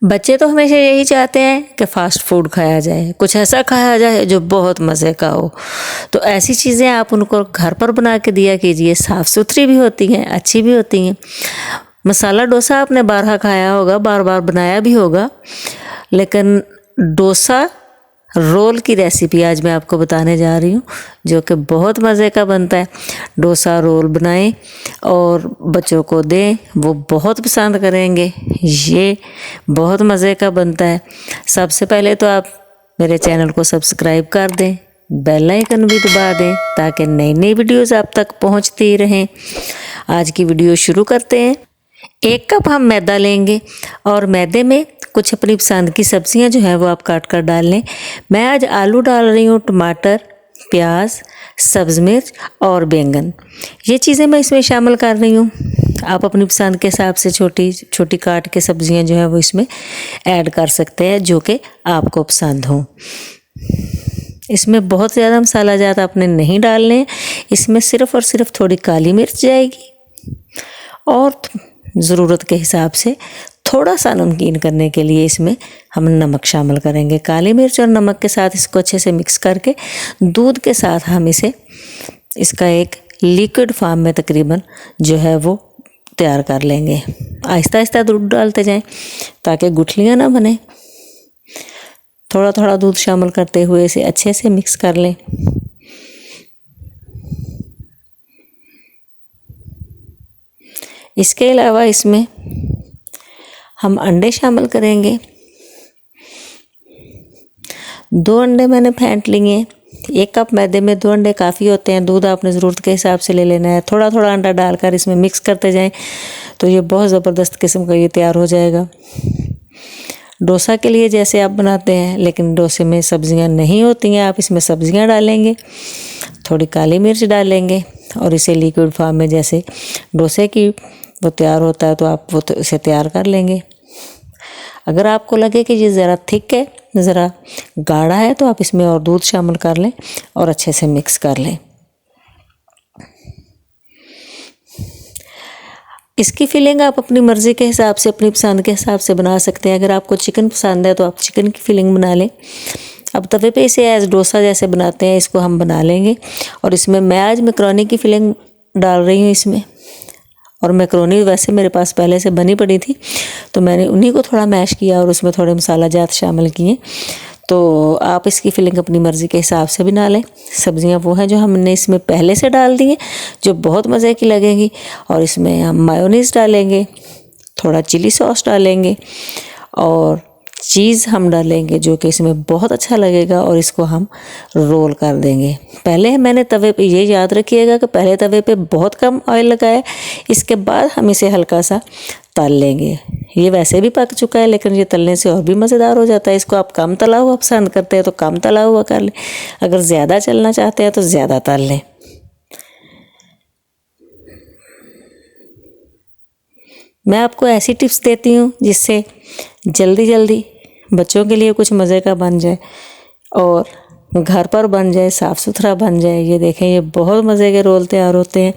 बच्चे तो हमेशा यही चाहते हैं कि फ़ास्ट फूड खाया जाए, कुछ ऐसा खाया जाए जो बहुत मज़े का हो। तो ऐसी चीज़ें आप उनको घर पर बना के दिया कीजिए, साफ़ सुथरी भी होती हैं, अच्छी भी होती हैं। मसाला डोसा आपने बारहा खाया होगा, बार बार बनाया भी होगा, लेकिन डोसा रोल की रेसिपी आज मैं आपको बताने जा रही हूँ, जो कि बहुत मज़े का बनता है। डोसा रोल बनाएं और बच्चों को दें, वो बहुत पसंद करेंगे। ये बहुत मज़े का बनता है। सबसे पहले तो आप मेरे चैनल को सब्सक्राइब कर दें, बेल आइकन भी दबा दें ताकि नई नई वीडियोज़ आप तक पहुँचती रहें। आज की वीडियो शुरू करते हैं। 1 कप हम मैदा लेंगे और मैदे में कुछ अपनी पसंद की सब्जियां जो है वो आप काट कर डाल लें। मैं आज आलू डाल रही हूँ, टमाटर, प्याज, सब्ज़ मिर्च और बैंगन, ये चीज़ें मैं इसमें शामिल कर रही हूँ। आप अपनी पसंद के हिसाब से छोटी छोटी काट के सब्जियां जो है वो इसमें ऐड कर सकते हैं, जो कि आपको पसंद हो। इसमें बहुत ज़्यादा मसाला ज़्यादा आपने नहीं डालने हैं। इसमें सिर्फ़ और सिर्फ थोड़ी काली मिर्च जाएगी और ज़रूरत के हिसाब से थोड़ा सा नमकीन करने के लिए इसमें हम नमक शामिल करेंगे। काली मिर्च और नमक के साथ इसको अच्छे से मिक्स करके दूध के साथ हम इसका एक लिक्विड फॉर्म में तकरीबन जो है वो तैयार कर लेंगे। आहिस्ता आहिस्ता दूध डालते जाएं ताकि गुठलियाँ ना बने। थोड़ा थोड़ा दूध शामिल करते हुए इसे अच्छे से मिक्स कर लें। इसके अलावा इसमें हम अंडे शामिल करेंगे। 2 अंडे मैंने फेंट लिए। 1 कप मैदे में 2 अंडे काफ़ी होते हैं। दूध आपने ज़रूरत के हिसाब से ले लेना है। थोड़ा थोड़ा अंडा डालकर इसमें मिक्स करते जाएं तो ये बहुत ज़बरदस्त किस्म का ये तैयार हो जाएगा। डोसा के लिए जैसे आप बनाते हैं, लेकिन डोसे में सब्जियां नहीं होती हैं, आप इसमें सब्जियां डालेंगे, थोड़ी काली मिर्च डालेंगे और इसे लिक्विड फॉर्म में जैसे डोसे की वो तैयार होता है तो आप वो तो इसे तैयार कर लेंगे। अगर आपको लगे कि ये ज़रा थिक है, ज़रा गाढ़ा है, तो आप इसमें और दूध शामिल कर लें और अच्छे से मिक्स कर लें। इसकी फिलिंग आप अपनी मर्ज़ी के हिसाब से, अपनी पसंद के हिसाब से बना सकते हैं। अगर आपको चिकन पसंद है तो आप चिकन की फिलिंग बना लें। अब तवे पे इसे एज डोसा जैसे बनाते हैं इसको हम बना लेंगे और इसमें मैं आज मैक्रोनी की फिलिंग डाल रही हूँ इसमें। और मैक्रोनी वैसे मेरे पास पहले से बनी पड़ी थी तो मैंने उन्हीं को थोड़ा मैश किया और उसमें थोड़े मसाला जात शामिल किए। तो आप इसकी फिलिंग अपनी मर्ज़ी के हिसाब से बना लें। सब्जियां वो हैं जो हमने इसमें पहले से डाल दी हैं, जो बहुत मज़े की लगेंगी। और इसमें हम मायोनीज़ डालेंगे, थोड़ा चिली सॉस डालेंगे और चीज़ हम डालेंगे, जो कि इसमें बहुत अच्छा लगेगा। और इसको हम रोल कर देंगे। पहले मैंने तवे पे, ये याद रखिएगा कि पहले तवे पे बहुत कम ऑयल लगाया, इसके बाद हम इसे हल्का सा तल लेंगे। ये वैसे भी पक चुका है, लेकिन ये तलने से और भी मज़ेदार हो जाता है। इसको आप कम तला हुआ पसंद करते हैं तो कम तला हुआ कर लें, अगर ज़्यादा चलना चाहते हैं तो ज़्यादा तल लें। मैं आपको ऐसी टिप्स देती हूँ जिससे जल्दी जल्दी बच्चों के लिए कुछ मज़े का बन जाए और घर पर बन जाए, साफ़ सुथरा बन जाए। ये देखें, ये बहुत मज़े के रोल तैयार होते हैं।